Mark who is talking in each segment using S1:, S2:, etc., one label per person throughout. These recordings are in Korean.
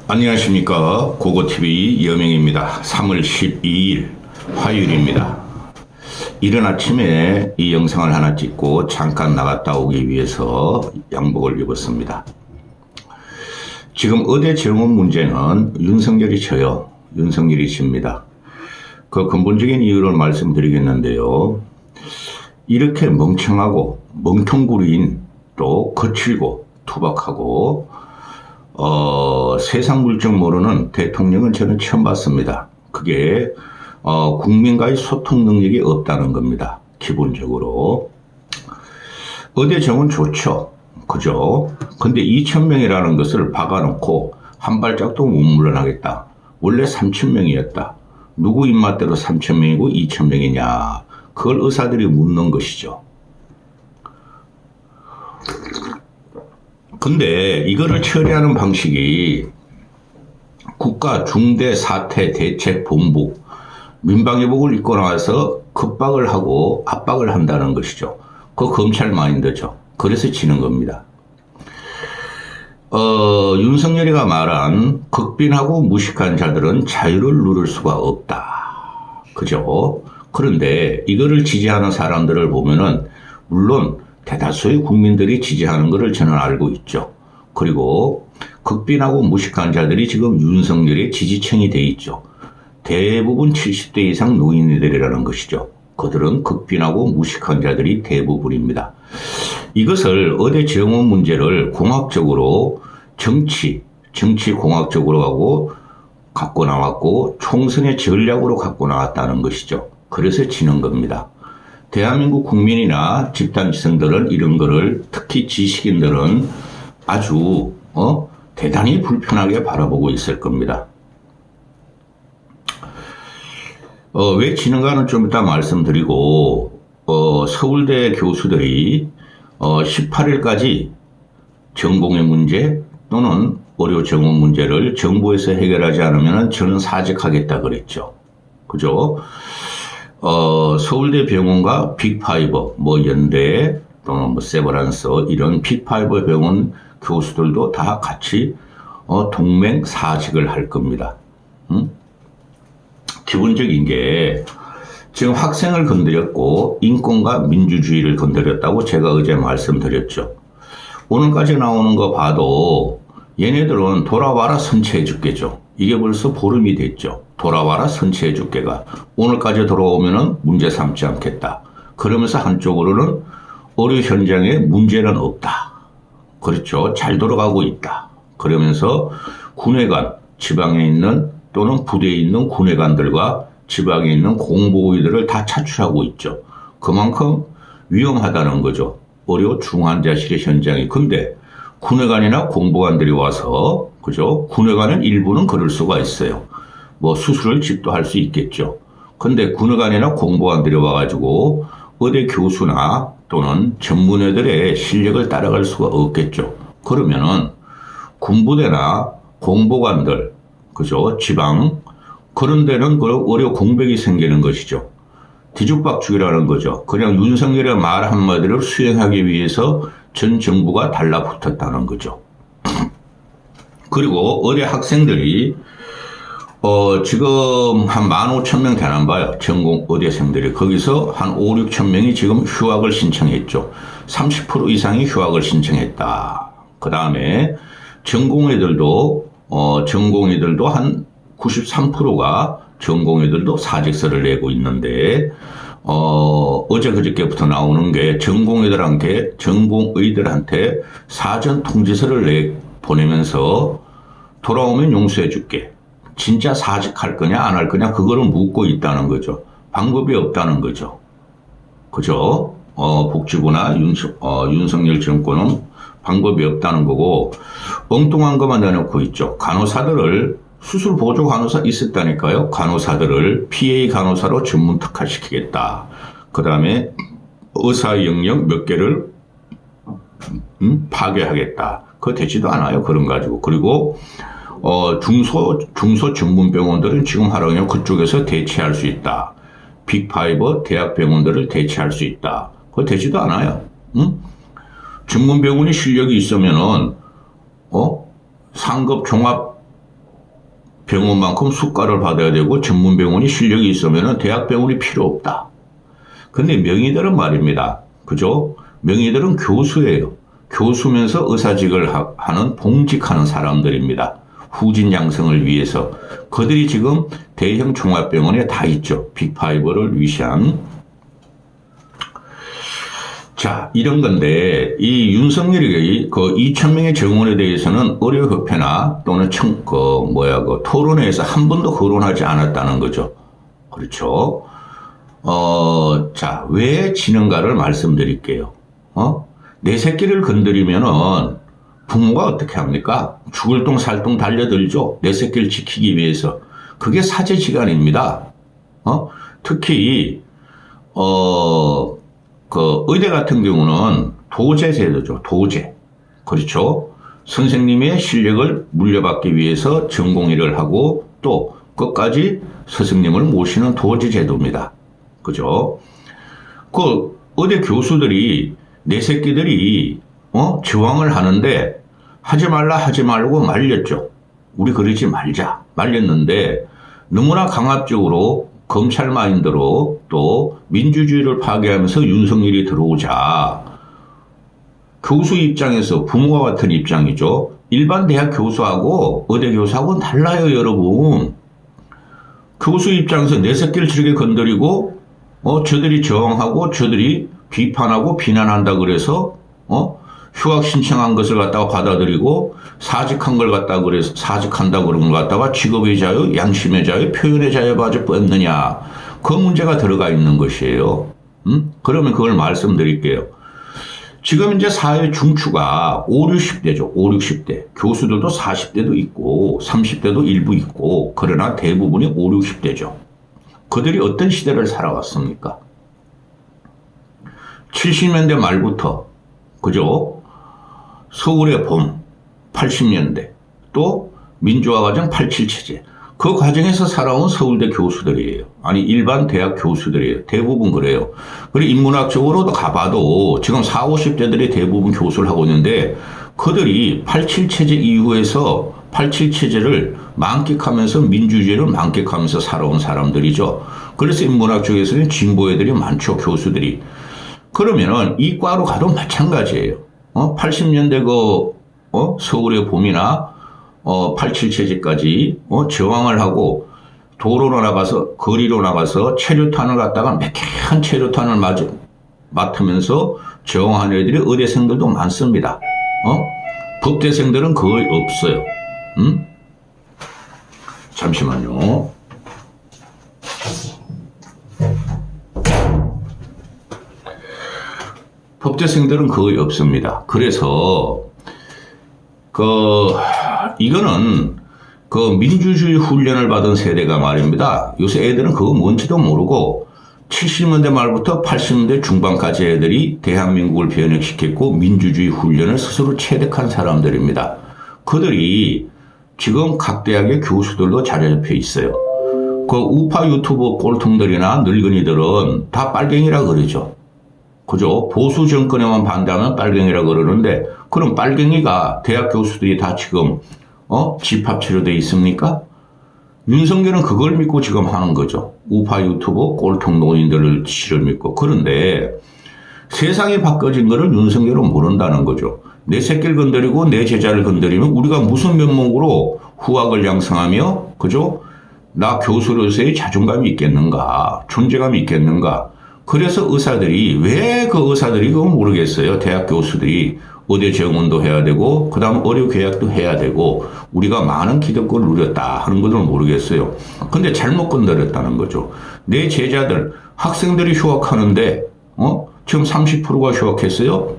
S1: 안녕하십니까. 고고TV 여명입니다. 3월 12일 화요일입니다. 이른 아침에 이 영상을 하나 찍고 잠깐 나갔다 오기 위해서 양복을 입었습니다. 지금 의대 정원 문제는 윤석열이 져요. 윤석열이 집니다. 그 근본적인 이유를 말씀드리겠는데요. 이렇게 멍청하고 멍텅구리인 또 거칠고 투박하고 세상 물정 모르는 대통령은 저는 처음 봤습니다. 그게 국민과의 소통 능력이 없다는 겁니다. 기본적으로. 의대 정원 좋죠. 그죠? 근데 2,000명이라는 것을 박아놓고 한 발짝도 못 물러나겠다. 원래 3,000명이었다. 누구 입맛대로 3,000명이고 2,000명이냐. 그걸 의사들이 묻는 것이죠. 근데 이거를 처리하는 방식이 국가 중대사태대책본부 민방위복을 입고 나와서 급박을 하고 압박을 한다는 것이죠. 그 검찰 마인드죠. 그래서 지는 겁니다. 윤석열이가 말한 극빈하고 무식한 자들은 자유를 누릴 수가 없다. 그죠? 그런데 이거를 지지하는 사람들을 보면은 물론 대다수의 국민들이 지지하는 것을 저는 알고 있죠. 그리고 극빈하고 무식한 자들이 지금 윤석열의 지지층이 돼 있죠. 대부분 70대 이상 노인들이라는 것이죠. 그들은 극빈하고 무식한 자들이 대부분입니다. 이것을 의대 정원 문제를 공학적으로 정치 공학적으로 하고 갖고 나왔고 총선의 전략으로 갖고 나왔다는 것이죠. 그래서 지는 겁니다. 대한민국 국민이나 집단지성들은 이런 거를 특히 지식인들은 아주 대단히 불편하게 바라보고 있을 겁니다. 왜 지는가는 좀 이따 말씀드리고 서울대 교수들이 18일까지 전공의 문제 또는 의료 정원 문제를 정부에서 해결하지 않으면 저는 사직하겠다 그랬죠. 그죠? 서울대 병원과 빅파이버, 연대 또는 세브란스 이런 빅파이버 병원 교수들도 다 같이 동맹 사직을 할 겁니다. 기본적인 게 지금 학생을 건드렸고 인권과 민주주의를 건드렸다고 제가 어제 말씀드렸죠. 오늘까지 나오는 거 봐도 얘네들은 돌아와라 선체해 줄게죠. 이게 벌써 보름이 됐죠. 돌아와라 선체해 줄게가 오늘까지 돌아오면은 문제 삼지 않겠다. 그러면서 한쪽으로는 의료 현장에 문제는 없다. 그렇죠. 잘 돌아가고 있다. 그러면서 군의관, 지방에 있는 또는 부대에 있는 군의관들과 지방에 있는 공보의들을 다 차출하고 있죠. 그만큼 위험하다는 거죠. 의료 중환자실의 현장이. 근데 군의관이나 공보관들이 와서 그죠? 군의관은 일부는 그럴 수가 있어요. 수술을 집도할 수 있겠죠. 근데 군의관이나 공보관들이 와가지고 의대 교수나 또는 전문의들의 실력을 따라갈 수가 없겠죠. 그러면은 군부대나 공보관들, 그죠? 지방, 그런 데는 그 의료 공백이 생기는 것이죠. 뒤죽박죽이라는 거죠. 그냥 윤석열의 말 한마디를 수행하기 위해서 전 정부가 달라붙었다는 거죠. 그리고 의대 학생들이 지금 한 15,000명 되나 봐요. 전공 의대생들이. 거기서 한 5, 6천 명이 지금 휴학을 신청했죠. 30% 이상이 휴학을 신청했다. 그 다음에 전공의들도 한 93%가 전공의들도 사직서를 내고 있는데 어제 그저께부터 나오는 게 전공의들한테 사전 통지서를 보내면서 돌아오면 용서해 줄게. 진짜 사직할 거냐 안 할 거냐 그거를 묻고 있다는 거죠. 방법이 없다는 거죠. 그죠? 복지부나 윤석열 정권은 방법이 없다는 거고 엉뚱한 것만 내놓고 있죠. 간호사들을 수술 보조 간호사 있었다니까요. 간호사들을 PA 간호사로 전문 특화시키겠다. 그 다음에 의사 영역 몇 개를 파괴하겠다. 그거 되지도 않아요. 그런 가지고. 그리고 중소 전문병원들은 지금 하라면 그쪽에서 대체할 수 있다. 빅파이버 대학병원들을 대체할 수 있다. 그거 되지도 않아요. 전문병원이 실력이 있으면은 상급 종합 병원만큼 수가를 받아야 되고 전문병원이 실력이 있으면 대학병원이 필요 없다. 근데 명의들은 말입니다. 그죠? 명의들은 교수예요. 교수면서 의사직을 하는 봉직하는 사람들입니다. 후진 양성을 위해서. 그들이 지금 대형 종합병원에 다 있죠. 빅5를 위시한. 자, 이런 건데, 이 윤석열이 그 2,000명의 정원에 대해서는 의료협회나 또는 토론회에서 한 번도 거론하지 않았다는 거죠. 그렇죠. 자, 왜 지는가를 말씀드릴게요. 내 새끼를 건드리면은 부모가 어떻게 합니까? 죽을 똥 살 똥 달려들죠. 내 새끼를 지키기 위해서. 그게 사제지간입니다. 특히 의대 같은 경우는 도제 제도죠. 도제. 그렇죠. 선생님의 실력을 물려받기 위해서 전공의를 하고 또 끝까지 스승님을 모시는 도제 제도입니다. 그죠? 그 의대 교수들이 내 새끼들이 저항을 하는데 하지 말라 하지 말고 말렸죠. 우리 그러지 말자. 말렸는데 너무나 강압적으로 검찰 마인드로 또 민주주의를 파괴하면서 윤석열이 들어오자 교수 입장에서 부모와 같은 입장이죠. 일반 대학 교수하고 의대 교수하고는 달라요, 여러분. 교수 입장에서 내 새끼를 저렇게 건드리고 저들이 저항하고 저들이 비판하고 비난한다 그래서 휴학 신청한 것을 갖다가 받아들이고 사직한 걸 갖다가 그래서 사직한다 그런 걸 갖다가 직업의 자유, 양심의 자유, 표현의 자유까지 뺐느냐. 그 문제가 들어가 있는 것이에요. 그러면 그걸 말씀드릴게요. 지금 이제 사회 중추가 5, 60대죠. 5, 60대. 교수들도 40대도 있고 30대도 일부 있고 그러나 대부분이 5, 60대죠. 그들이 어떤 시대를 살아왔습니까? 70년대 말부터 그죠? 서울의 봄 80년대 또 민주화과정 87체제 그 과정에서 살아온 서울대 교수들이에요. 아니 일반 대학 교수들이에요. 대부분 그래요. 그리고 인문학적으로도 가봐도 지금 40, 50대들이 대부분 교수를 하고 있는데 그들이 87체제 이후에서 87체제를 만끽하면서 민주주의를 만끽하면서 살아온 사람들이죠. 그래서 인문학 쪽에서는 진보 애들이 많죠. 교수들이. 그러면은 이과로 가도 마찬가지예요. 80년대 서울의 봄이나 87체제까지 저항을 하고 도로로 나가서 거리로 나가서 체류탄을 갖다가 매캐한 체류탄을 맡으면서 저항하는 애들이 의대생들도 많습니다. 법대생들은 거의 없어요. 잠시만요. 법대생들은 거의 없습니다. 그래서 이거는 민주주의 훈련을 받은 세대가 말입니다. 요새 애들은 그거 뭔지도 모르고 70년대 말부터 80년대 중반까지 애들이 대한민국을 변혁시켰고 민주주의 훈련을 스스로 체득한 사람들입니다. 그들이 지금 각 대학의 교수들도 자리에 잡혀 있어요. 그 우파 유튜버 꼴통들이나 늙은이들은 다 빨갱이라 그러죠. 그죠? 보수 정권에만 반대하면 빨갱이라 그러는데 그럼 빨갱이가 대학 교수들이 다 지금 집합체로 돼 있습니까? 윤석열은 그걸 믿고 지금 하는 거죠. 우파 유튜버 꼴통 노인들을 지를 믿고. 그런데 세상이 바꿔진 거를 윤석열은 모른다는 거죠. 내 새끼를 건드리고 내 제자를 건드리면 우리가 무슨 면목으로 후학을 양성하며 그죠? 나 교수로서의 자존감이 있겠는가? 존재감이 있겠는가? 그래서 의사들이 왜 그 의사들이 그건 모르겠어요. 대학 교수들이 의대 정원도 해야 되고 그다음 의료 계약도 해야 되고 우리가 많은 기득권을 누렸다 하는 것을 모르겠어요. 근데 잘못 건드렸다는 거죠. 내 제자들 학생들이 휴학하는데 지금 30%가 휴학했어요.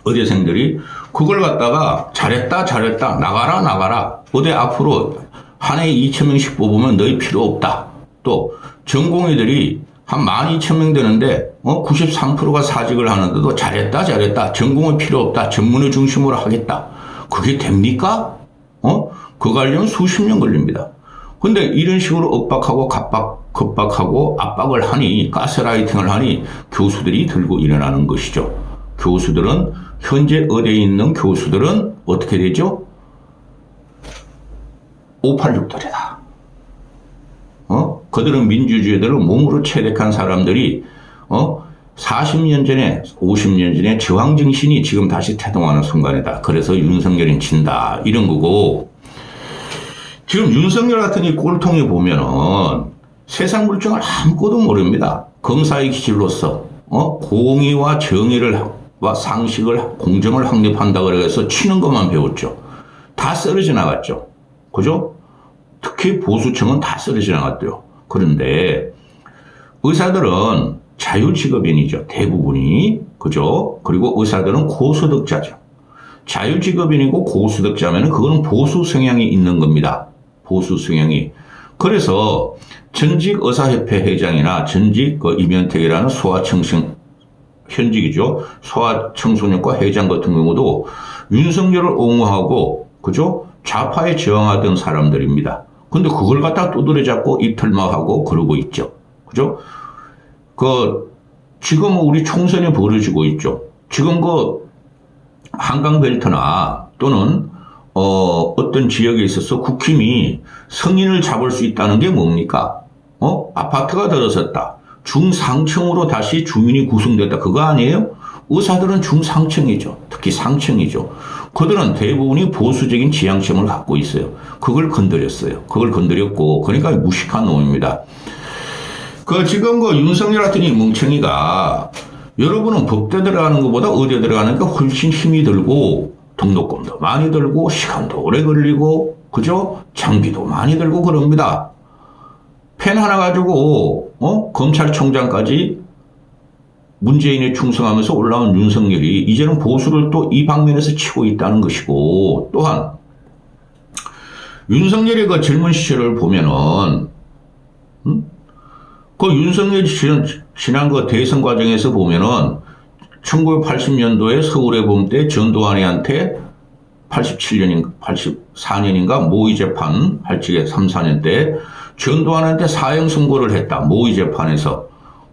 S1: 의대생들이 그걸 갖다가 잘했다 나가라 의대 앞으로 한 해에 2,000명씩 뽑으면 너희 필요 없다. 또 전공의들이 한 12,000명 되는데 93%가 사직을 하는데도 잘했다 전공은 필요 없다 전문의 중심으로 하겠다. 그게 됩니까? 그거 하려면 수십 년 걸립니다. 근데 이런 식으로 엇박하고 겁박하고 압박을 하니 가스라이팅을 하니 교수들이 들고 일어나는 것이죠. 교수들은 현재 의대에 있는 교수들은 어떻게 되죠? 586들이다. 그들은 민주주의들을 몸으로 체득한 사람들이 40년 전에 50년 전에 저항정신이 지금 다시 태동하는 순간이다. 그래서 윤석열은 진다. 이런 거고, 지금 윤석열 같은 이 꼴통이 보면은 세상 물정을 아무것도 모릅니다. 검사의 기질로서 공의와 정의를 와 상식을 공정을 확립한다 그래서 치는 것만 배웠죠. 다 썰어져 나갔죠. 그죠? 특히 보수층은 다 썰어져 나갔대요. 그런데 의사들은 자유직업인이죠. 대부분이. 그죠? 그리고 의사들은 고소득자죠. 자유직업인이고 고소득자면 그거는 보수 성향이 있는 겁니다. 보수 성향이. 그래서 전직 의사협회 회장이나 전직 이면택이라는 소아청소년, 현직이죠. 소아청소년과 회장 같은 경우도 윤석열을 옹호하고, 그죠? 좌파에 저항하던 사람들입니다. 근데 그걸 갖다 두드려 잡고 입틀막하고 그러고 있죠. 그죠? 지금 우리 총선이 벌어지고 있죠. 지금 한강벨트나 또는 어떤 지역에 있어서 국힘이 성인을 잡을 수 있다는 게 뭡니까? 아파트가 들어섰다. 중상층으로 다시 주민이 구성됐다. 그거 아니에요? 의사들은 중상층이죠. 특히 상층이죠. 그들은 대부분이 보수적인 지향점을 갖고 있어요. 그걸 건드렸어요. 그걸 건드렸고, 그러니까 무식한 놈입니다. 지금 윤석열 같은 이 멍청이가, 여러분은 법대 들어가는 것보다 의대 들어가는 게 훨씬 힘이 들고, 등록금도 많이 들고, 시간도 오래 걸리고, 그죠? 장비도 많이 들고 그럽니다. 펜 하나 가지고, 검찰총장까지 문재인에 충성하면서 올라온 윤석열이 이제는 보수를 또 이 방면에서 치고 있다는 것이고, 또한 윤석열의 젊은 시절을 보면은, 윤석열이 지난 대선 과정에서 보면은 1980년도에 서울의 봄 때 전두환이한테 84년인가 모의 재판 할 적에 3, 4년 때 전두환한테 사형 선고를 했다. 모의 재판에서.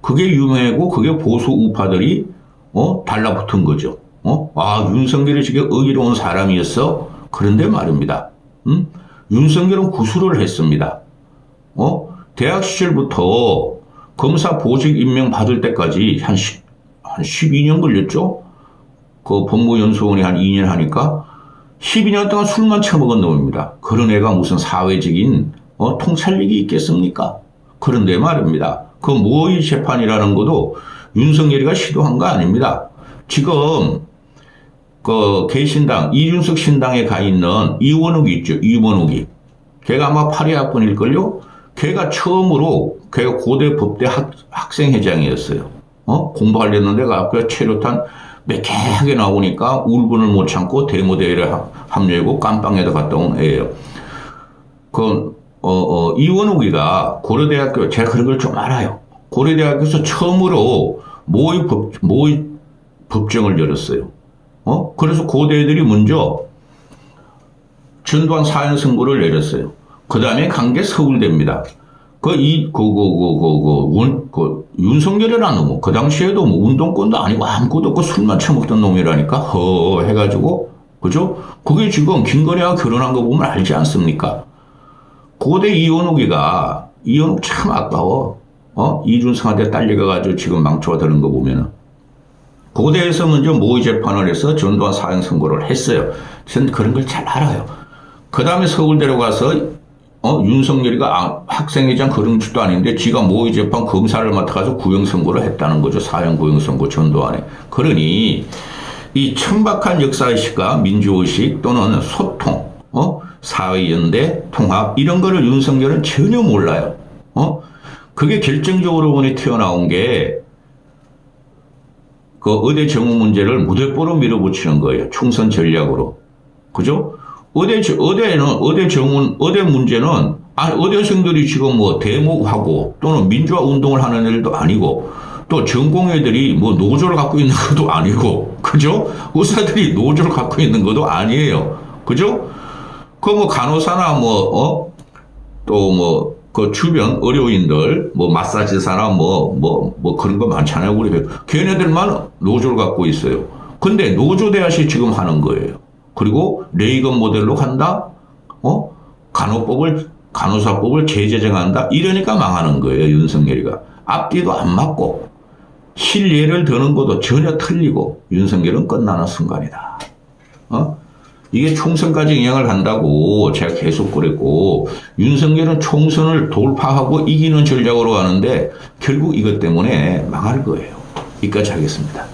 S1: 그게 유명하고 그게 보수 우파들이 달라붙은 거죠. 윤석열이 지금 의로운 사람이었어. 그런데 말입니다. 윤석열은 구술을 했습니다. 대학 시절부터 검사 보직 임명 받을 때까지 한 12년 걸렸죠. 법무연수원이 한 2년 하니까 12년 동안 술만 처먹은 놈입니다. 그런 애가 무슨 사회적인 통찰력이 있겠습니까? 그런데 말입니다. 모의 재판이라는 것도 윤석열이가 시도한 거 아닙니다. 지금 개신당 이준석 신당에 가 있는 이원욱이 있죠. 이원욱이. 걔가 아마 8회학번일걸요. 걔가 처음으로 걔가 고대 법대 학생회장이었어요. 공부하려는데 가서 체류탄 매캐하게 나오니까 울분을 못 참고 데모대회를 합류하고 깜빵에도 갔다 온 애예요. 이원욱이가 고려대학교, 제가 그런 걸 좀 알아요. 고려대학교에서 처음으로 모의 법정을 열었어요. 그래서 고대들이 먼저 전두환 사형 선고를 내렸어요. 그 다음에 간 게 서울대입니다. 윤석열이라는 놈, 그 당시에도 운동권도 아니고 아무것도 없고 술만 처먹던 놈이라니까, 해가지고, 그죠? 그게 지금 김건희와 결혼한 거 보면 알지 않습니까? 고대 이원욱 참 아까워. 이준석한테 딸려가지고 지금 망초가 되는 거 보면은. 고대에서 먼저 모의 재판을 해서 전두환 사형 선고를 했어요. 저는 그런 걸 잘 알아요. 그 다음에 서울대로 가서, 윤석열이가 학생회장 그런 줄도 아닌데 지가 모의 재판 검사를 맡아가서 구형 선고를 했다는 거죠. 사형 구형 선고 전두환에. 그러니, 이 천박한 역사의식과 민주의식 또는 소통, 사회연대, 통합, 이런 거를 윤석열은 전혀 몰라요. 그게 결정적으로 보니 튀어나온 게, 의대 정원 문제를 무대뽀로 밀어붙이는 거예요. 총선 전략으로. 그죠? 의대 문제는, 의대생들이 지금 데모하고 또는 민주화 운동을 하는 애들도 아니고, 또 전공의들이 노조를 갖고 있는 것도 아니고, 그죠? 의사들이 노조를 갖고 있는 것도 아니에요. 그죠? 간호사나 주변 의료인들, 마사지사나 그런 거 많잖아요. 우리 걔네들만 노조를 갖고 있어요. 근데 노조 대화시 지금 하는 거예요. 그리고 레이건 모델로 간다? 간호사법을 재제정한다. 이러니까 망하는 거예요. 윤석열이가. 앞뒤도 안 맞고 실예를 드는 것도 전혀 틀리고 윤석열은 끝나는 순간이다. 이게 총선까지 영향을 간다고 제가 계속 그랬고 윤석열은 총선을 돌파하고 이기는 전략으로 하는데 결국 이것 때문에 망할 거예요. 여기까지 하겠습니다.